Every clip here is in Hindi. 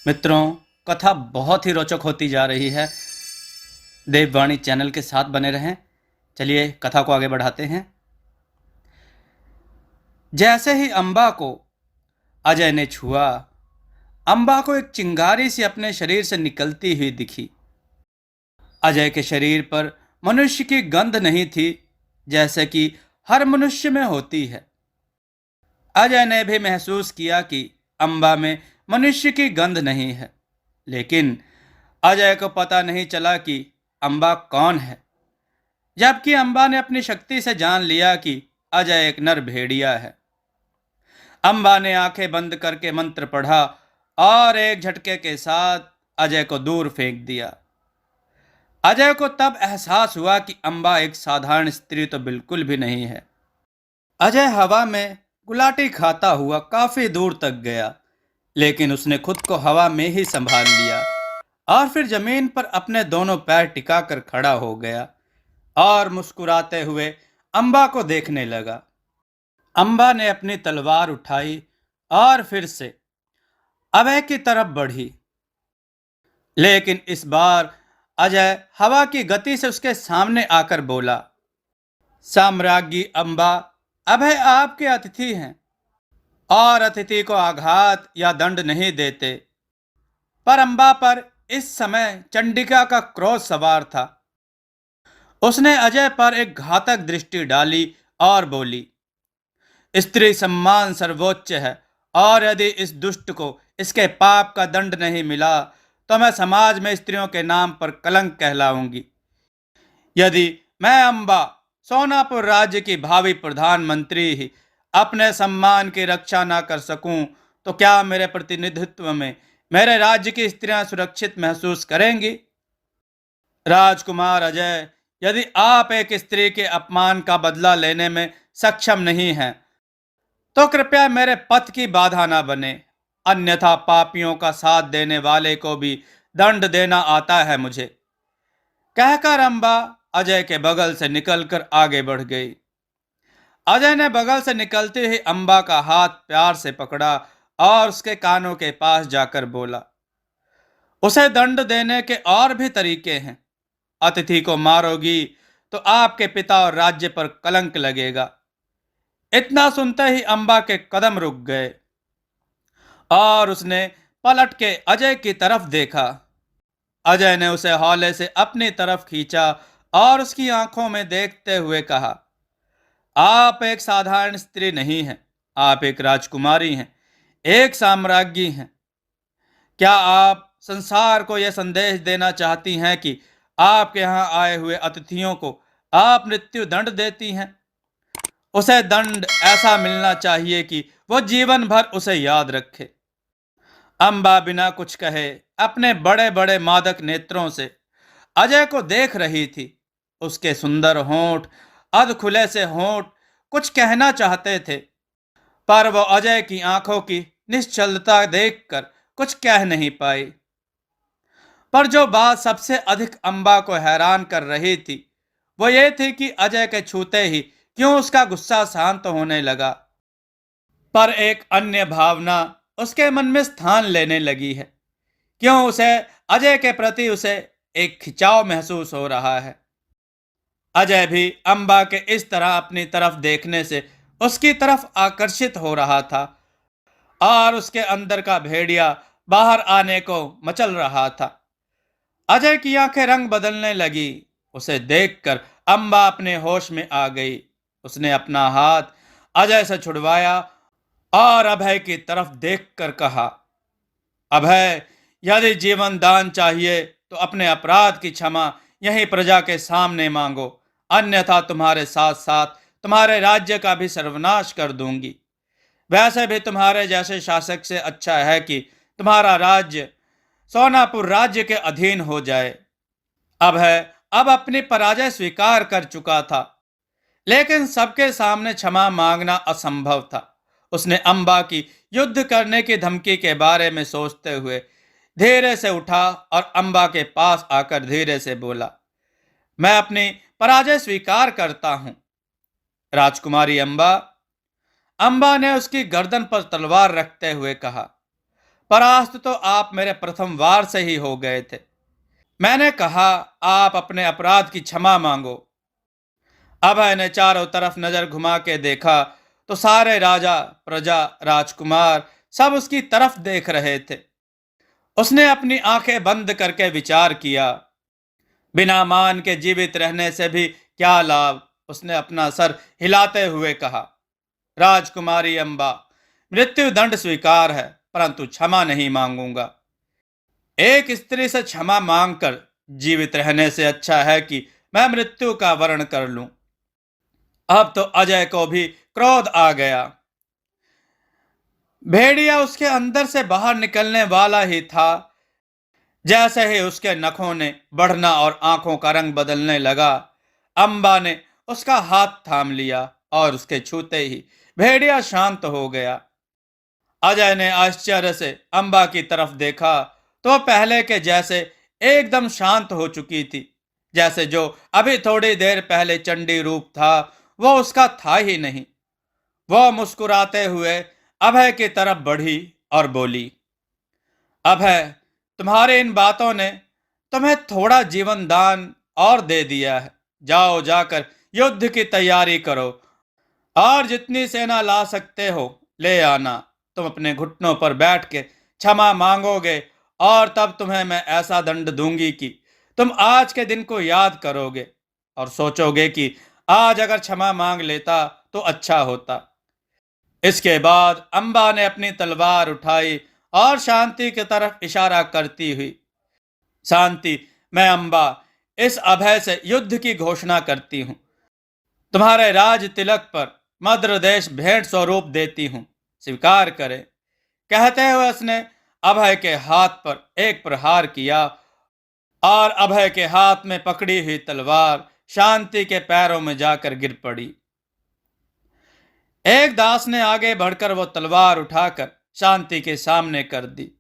मित्रों, कथा बहुत ही रोचक होती जा रही है। देववाणी चैनल के साथ बने रहें। चलिए कथा को आगे बढ़ाते हैं। जैसे ही अम्बा को अजय ने छुआ, अम्बा को एक चिंगारी सी अपने शरीर से निकलती हुई दिखी। अजय के शरीर पर मनुष्य की गंध नहीं थी, जैसे कि हर मनुष्य में होती है। अजय ने भी महसूस किया कि अम्बा में मनुष्य की गंध नहीं है, लेकिन अजय को पता नहीं चला कि अम्बा कौन है। जबकि अम्बा ने अपनी शक्ति से जान लिया कि अजय एक नर भेड़िया है। अम्बा ने आंखें बंद करके मंत्र पढ़ा और एक झटके के साथ अजय को दूर फेंक दिया। अजय को तब एहसास हुआ कि अम्बा एक साधारण स्त्री तो बिल्कुल भी नहीं है। अजय हवा में गुलाटी खाता हुआ काफी दूर तक गया, लेकिन उसने खुद को हवा में ही संभाल लिया और फिर जमीन पर अपने दोनों पैर टिकाकर खड़ा हो गया और मुस्कुराते हुए अम्बा को देखने लगा। अम्बा ने अपनी तलवार उठाई और फिर से अभय की तरफ बढ़ी, लेकिन इस बार अजय हवा की गति से उसके सामने आकर बोला, साम्राज्ञी अम्बा, अभय आपके अतिथि हैं और अतिथि को आघात या दंड नहीं देते। पर अम्बा पर इस समय चंडिका का क्रोध सवार था। उसने अजय पर एक घातक दृष्टि डाली और बोली, स्त्री सम्मान सर्वोच्च है और यदि इस दुष्ट को इसके पाप का दंड नहीं मिला तो मैं समाज में स्त्रियों के नाम पर कलंक कहलाऊंगी। यदि मैं अम्बा सोनापुर राज्य की भावी प्रधानमंत्री ही अपने सम्मान की रक्षा ना कर सकूं तो क्या मेरे प्रतिनिधित्व में मेरे राज्य की स्त्रियां सुरक्षित महसूस करेंगी? राजकुमार अजय, यदि आप एक स्त्री के अपमान का बदला लेने में सक्षम नहीं हैं तो कृपया मेरे पथ की बाधा ना बने, अन्यथा पापियों का साथ देने वाले को भी दंड देना आता है मुझे। कहकर अम्बा अजय के बगल से निकलकर आगे बढ़ गई। अजय ने बगल से निकलते ही अम्बा का हाथ प्यार से पकड़ा और उसके कानों के पास जाकर बोला, उसे दंड देने के और भी तरीके हैं। अतिथि को मारोगी तो आपके पिता और राज्य पर कलंक लगेगा। इतना सुनते ही अम्बा के कदम रुक गए और उसने पलट के अजय की तरफ देखा। अजय ने उसे हौले से अपनी तरफ खींचा और उसकी आंखों में देखते हुए कहा, आप एक साधारण स्त्री नहीं हैं, आप एक राजकुमारी हैं, एक साम्राज्ञी हैं। क्या आप संसार को यह संदेश देना चाहती हैं कि आपके यहाँ आए हुए अतिथियों को आप मृत्यु दंड देती हैं? उसे दंड ऐसा मिलना चाहिए कि वो जीवन भर उसे याद रखे। अम्बा बिना कुछ कहे अपने बड़े बड़े मादक नेत्रों से अजय को देख रही थी। उसके सुंदर होंठ, अध खुले से होंठ कुछ कहना चाहते थे, पर वो अजय की आंखों की निश्चलता देखकर कुछ कह नहीं पाई। पर जो बात सबसे अधिक अम्बा को हैरान कर रही थी वो ये थी कि अजय के छूते ही क्यों उसका गुस्सा शांत होने लगा, पर एक अन्य भावना उसके मन में स्थान लेने लगी है। क्यों उसे अजय के प्रति उसे एक खिंचाव महसूस हो रहा है। अजय भी अम्बा के इस तरह अपनी तरफ देखने से उसकी तरफ आकर्षित हो रहा था और उसके अंदर का भेड़िया बाहर आने को मचल रहा था। अजय की आंखें रंग बदलने लगी। उसे देखकर अम्बा अपने होश में आ गई। उसने अपना हाथ अजय से छुड़वाया और अभय की तरफ देखकर कहा, अभय, यदि जीवन दान चाहिए तो अपने अपराध की क्षमा यहीं प्रजा के सामने मांगो, अन्यथा तुम्हारे साथ साथ तुम्हारे राज्य का भी सर्वनाश कर दूंगी। वैसे भी तुम्हारे जैसे शासक से अच्छा है कि तुम्हारा राज्य सोनापुर राज्य के अधीन हो जाए। अभय अब अपनी पराजय स्वीकार कर चुका था, लेकिन सबके सामने क्षमा मांगना असंभव था। उसने अम्बा की युद्ध करने की धमकी के बारे में सोचते हुए धीरे से उठा और अम्बा के पास आकर धीरे से बोला, मैं अपनी पराजय स्वीकार करता हूं, राजकुमारी अम्बा। अम्बा ने उसकी गर्दन पर तलवार रखते हुए कहा, परास्त तो आप मेरे प्रथम वार से ही हो गए थे। मैंने कहा, आप अपने अपराध की क्षमा मांगो। अभय ने चारों तरफ नजर घुमा के देखा तो सारे राजा, प्रजा, राजकुमार सब उसकी तरफ देख रहे थे। उसने अपनी आंखें बंद करके विचार किया, बिना मान के जीवित रहने से भी क्या लाभ। उसने अपना सर हिलाते हुए कहा, राजकुमारी अम्बा, मृत्यु दंड स्वीकार है, परंतु क्षमा नहीं मांगूंगा। एक स्त्री से क्षमा मांगकर जीवित रहने से अच्छा है कि मैं मृत्यु का वर्ण कर लूं। अब तो अजय को भी क्रोध आ गया। भेड़िया उसके अंदर से बाहर निकलने वाला ही था। जैसे ही उसके नखों ने बढ़ना और आंखों का रंग बदलने लगा, अंबा ने उसका हाथ थाम लिया और उसके छूते ही भेड़िया शांत हो गया। अजय ने आश्चर्य से अंबा की तरफ देखा तो पहले के जैसे एकदम शांत हो चुकी थी। जैसे जो अभी थोड़ी देर पहले चंडी रूप था वो उसका था ही नहीं। वह मुस्कुराते हुए अभय की तरफ बढ़ी और बोली, अभय, तुम्हारे इन बातों ने तुम्हें थोड़ा जीवन दान और दे दिया है। जाओ, जाकर युद्ध की तैयारी करो और जितनी सेना ला सकते हो ले आना। तुम अपने घुटनों पर बैठ के क्षमा मांगोगे और तब तुम्हें मैं ऐसा दंड दूंगी कि तुम आज के दिन को याद करोगे और सोचोगे कि आज अगर क्षमा मांग लेता तो अच्छा होता। इसके बाद अंबा ने अपनी तलवार उठाई और शांति की तरफ इशारा करती हुई, शांति, मैं अंबा इस अभय से युद्ध की घोषणा करती हूं। तुम्हारे राज तिलक पर मद्र देश भेंट स्वरूप देती हूं, स्वीकार करे। कहते हुए उसने अभय के हाथ पर एक प्रहार किया और अभय के हाथ में पकड़ी हुई तलवार शांति के पैरों में जाकर गिर पड़ी। एक दास ने आगे बढ़कर वो तलवार उठाकर शांति के सामने कर दी।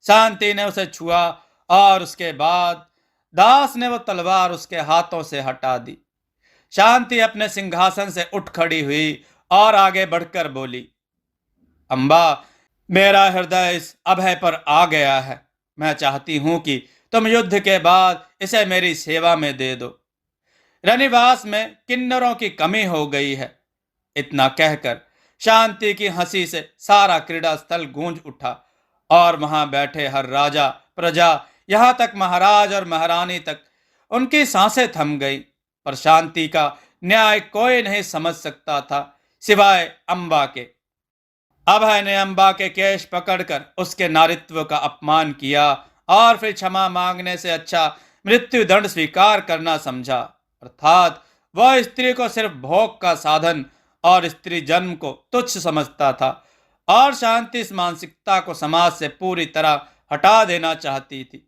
शांति ने उसे छुआ और उसके बाद दास ने वो तलवार उसके हाथों से हटा दी। शांति अपने सिंहासन से उठ खड़ी हुई और आगे बढ़कर बोली, अम्बा, मेरा हृदय इस अभय पर आ गया है। मैं चाहती हूं कि तुम युद्ध के बाद इसे मेरी सेवा में दे दो। रनिवास में किन्नरों की कमी हो गई है। इतना कहकर शांति की हंसी से सारा क्रीड़ा स्थल गूंज उठा और वहां बैठे हर राजा, प्रजा, यहां तक महाराज और महारानी तक उनकी सांसें थम गई। पर शांति का न्याय कोई नहीं समझ सकता था सिवाय अंबा के। अभय ने अंबा के केश पकड़कर उसके नारित्व का अपमान किया और फिर क्षमा मांगने से अच्छा मृत्यु दंड स्वीकार करना समझा। अर्थात वह स्त्री को सिर्फ भोग का साधन और स्त्री जन्म को तुच्छ समझता था और शांति इस मानसिकता को समाज से पूरी तरह हटा देना चाहती थी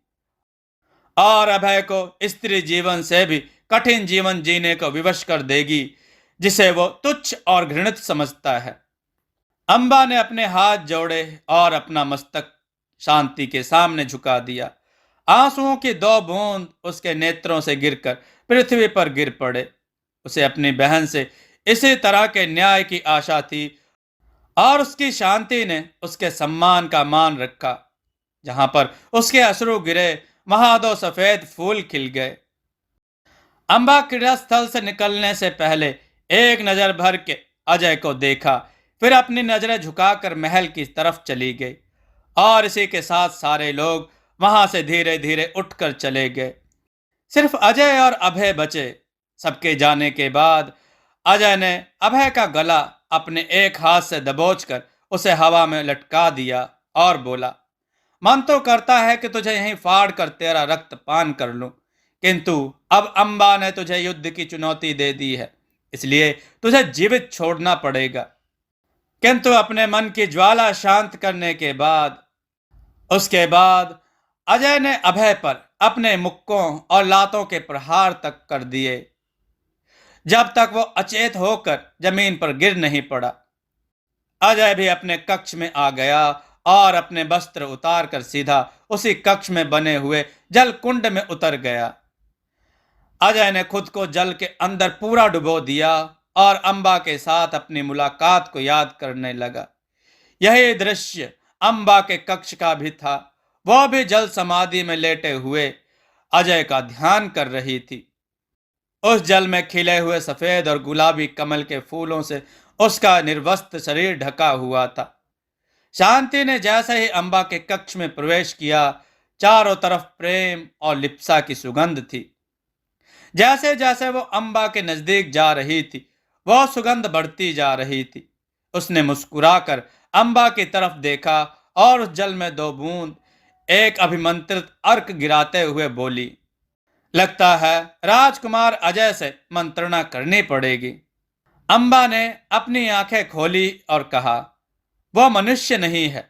और अभय को स्त्री जीवन से भी कठिन जीवन जीने को विवश कर देगी जिसे वो तुच्छ और घृणित समझता है। अंबा ने अपने हाथ जोड़े और अपना मस्तक शांति के सामने झुका दिया। आंसुओं की दो बूंद उसके नेत्रों से गिरकर पृथ्वी पर गिर पड़े। उसे अपनी बहन से इसी तरह के न्याय की आशा थी और उसकी शांति ने उसके सम्मान का मान रखा। जहां पर उसके अश्रु गिरे वहां दो सफेद फूल खिल गए। अंबा क्रीड़ा स्थल से निकलने से पहले एक नजर भर के अजय को देखा, फिर अपनी नजरें झुकाकर महल की तरफ चली गई और इसी के साथ सारे लोग वहां से धीरे धीरे उठकर चले गए। सिर्फ अजय और अभय बचे। सबके जाने के बाद अजय ने अभय का गला अपने एक हाथ से दबोचकर उसे हवा में लटका दिया और बोला, मन तो करता है कि तुझे यहीं फाड़ कर तेरा रक्त पान कर लूं, किंतु अब अंबा ने तुझे युद्ध की चुनौती दे दी है, इसलिए तुझे जीवित छोड़ना पड़ेगा। किंतु अपने मन की ज्वाला शांत करने के बाद उसके बाद अजय ने अभय पर अपने मुक्कों और लातों के प्रहार तक कर दिए जब तक वो अचेत होकर जमीन पर गिर नहीं पड़ा। अजय भी अपने कक्ष में आ गया और अपने वस्त्र उतार कर सीधा उसी कक्ष में बने हुए जल कुंड में उतर गया। अजय ने खुद को जल के अंदर पूरा डुबो दिया और अंबा के साथ अपनी मुलाकात को याद करने लगा। यही दृश्य अंबा के कक्ष का भी था। वह भी जल समाधि में लेटे हुए अजय का ध्यान कर रही थी। उस जल में खिले हुए सफेद और गुलाबी कमल के फूलों से उसका निर्वस्त्र शरीर ढका हुआ था। शांति ने जैसे ही अंबा के कक्ष में प्रवेश किया, चारों तरफ प्रेम और लिप्सा की सुगंध थी। जैसे जैसे वो अंबा के नजदीक जा रही थी, वह सुगंध बढ़ती जा रही थी। उसने मुस्कुराकर अंबा की तरफ देखा और उस जल में 2 बूंद एक अभिमंत्रित अर्क गिराते हुए बोली, लगता है राजकुमार अजय से मंत्रणा करनी पड़ेगी। अंबा ने अपनी आंखें खोली और कहा, वह मनुष्य नहीं है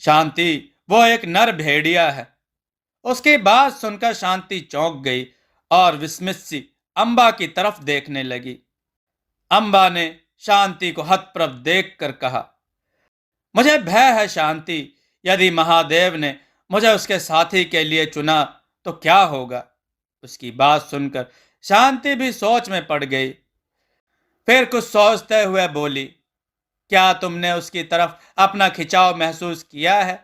शांति, वो एक नर भेड़िया है। उसकी बात सुनकर शांति चौंक गई और विस्मित सी अंबा की तरफ देखने लगी। अंबा ने शांति को हतप्रभ देखकर कहा, मुझे भय है शांति, यदि महादेव ने मुझे उसके साथी के लिए चुना तो क्या होगा। उसकी बात सुनकर शांति भी सोच में पड़ गई। फिर कुछ सोचते हुए बोली, क्या तुमने उसकी तरफ अपना खिंचाव महसूस किया है?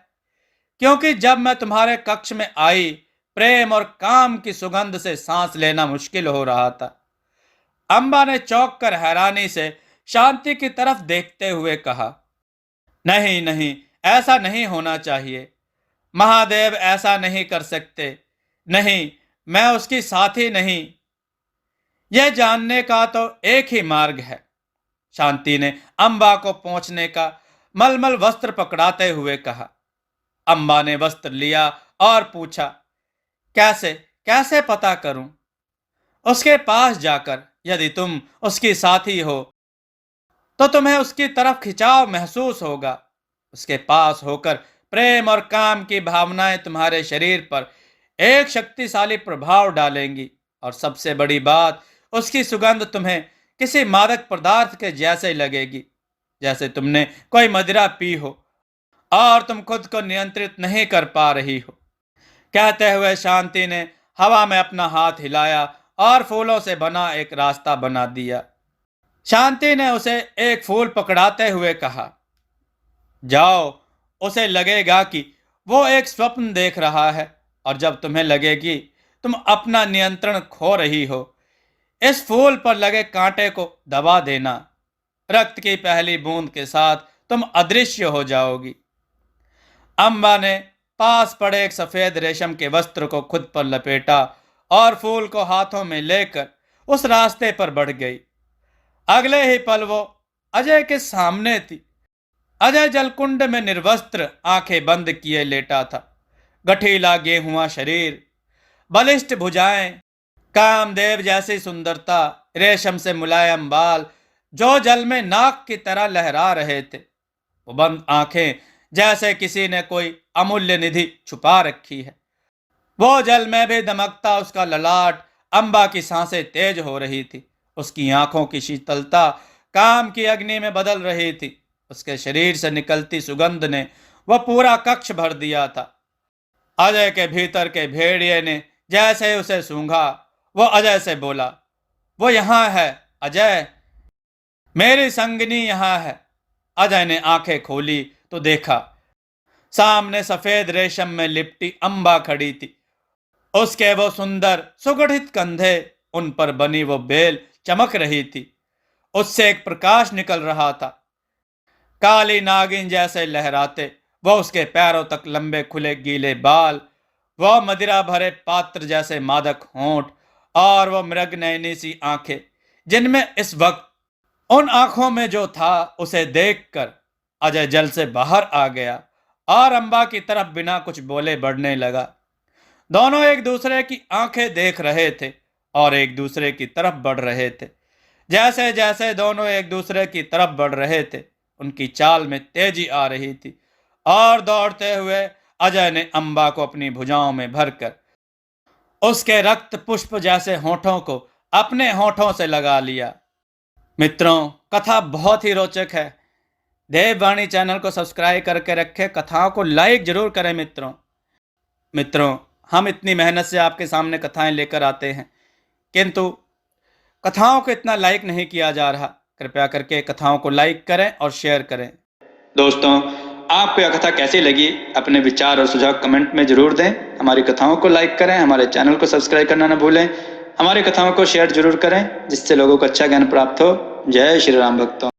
क्योंकि जब मैं तुम्हारे कक्ष में आई, प्रेम और काम की सुगंध से सांस लेना मुश्किल हो रहा था। अंबा ने चौंक कर हैरानी से शांति की तरफ देखते हुए कहा, नहीं नहीं, ऐसा नहीं होना चाहिए। महादेव ऐसा नहीं कर सकते। नहीं, मैं उसकी साथी नहीं। यह जानने का तो एक ही मार्ग है। शांति ने अंबा को पहुंचने का मलमल वस्त्र पकड़ाते हुए कहा। अंबा ने वस्त्र लिया और पूछा, कैसे कैसे पता करूं? उसके पास जाकर, यदि तुम उसकी साथी हो तो तुम्हें उसकी तरफ खिंचाव महसूस होगा। उसके पास होकर प्रेम और काम की भावनाएं तुम्हारे शरीर पर एक शक्तिशाली प्रभाव डालेंगी, और सबसे बड़ी बात, उसकी सुगंध तुम्हें किसी मादक पदार्थ के जैसे लगेगी, जैसे तुमने कोई मदिरा पी हो और तुम खुद को नियंत्रित नहीं कर पा रही हो। कहते हुए शांति ने हवा में अपना हाथ हिलाया और फूलों से बना एक रास्ता बना दिया। शांति ने उसे एक फूल पकड़ाते हुए कहा, जाओ, उसे लगेगा कि वो एक स्वप्न देख रहा है, और जब तुम्हें लगेगी तुम अपना नियंत्रण खो रही हो, इस फूल पर लगे कांटे को दबा देना। रक्त की पहली बूंद के साथ तुम अदृश्य हो जाओगी। अंबा ने पास पड़े एक सफेद रेशम के वस्त्र को खुद पर लपेटा और फूल को हाथों में लेकर उस रास्ते पर बढ़ गई। अगले ही पल वो अजय के सामने थी। अजय जलकुंड में निर्वस्त्र, आंखें बंद किए लेटा था। गठीला गेहुआ शरीर, बलिष्ठ भुजाएं, कामदेव जैसी सुंदरता, रेशम से मुलायम बाल जो जल में नाक की तरह लहरा रहे थे। वो बंद आंखें जैसे किसी ने कोई अमूल्य निधि छुपा रखी है। वो जल में भी दमकता उसका ललाट, अंबा की सांसें तेज हो रही थी। उसकी आंखों की शीतलता काम की अग्नि में बदल रही थी। उसके शरीर से निकलती सुगंध ने वह पूरा कक्ष भर दिया था। अजय के भीतर के भेड़िए ने जैसे ही उसे सूंघा, वो अजय से बोला, वो यहां है अजय, मेरी संगिनी यहां है। अजय ने आंखें खोली तो देखा, सामने सफेद रेशम में लिपटी अंबा खड़ी थी। उसके वो सुंदर सुगठित कंधे, उन पर बनी वो बेल चमक रही थी। उससे एक प्रकाश निकल रहा था। काली नागिन जैसे लहराते वह उसके पैरों तक लंबे खुले गीले बाल, वह मदिरा भरे पात्र जैसे मादक होंठ, और वह मृग नयनी सी आंखें, जिनमें इस वक्त उन आंखों में जो था उसे देखकर अजय जल से बाहर आ गया और अंबा की तरफ बिना कुछ बोले बढ़ने लगा। दोनों एक दूसरे की आंखें देख रहे थे और एक दूसरे की तरफ बढ़ रहे थे। जैसे जैसे दोनों एक दूसरे की तरफ बढ़ रहे थे, उनकी चाल में तेजी आ रही थी, और दौड़ते हुए अजय ने अंबा को अपनी भुजाओं में भरकर उसके रक्त पुष्प जैसे होठों को अपने होठों से लगा लिया। मित्रों, कथा बहुत ही रोचक है। देववाणी चैनल को सब्सक्राइब करके रखें, कथाओं को लाइक जरूर करें। मित्रों, हम इतनी मेहनत से आपके सामने कथाएं लेकर आते हैं, किंतु कथाओं को इतना लाइक नहीं किया जा रहा। कृपया करके कथाओं को लाइक करें और शेयर करें। दोस्तों, आपको यह कथा कैसी लगी, अपने विचार और सुझाव कमेंट में जरूर दें। हमारी कथाओं को लाइक करें, हमारे चैनल को सब्सक्राइब करना न भूलें। हमारी कथाओं को शेयर जरूर करें जिससे लोगों को अच्छा ज्ञान प्राप्त हो। जय श्री राम भक्तों।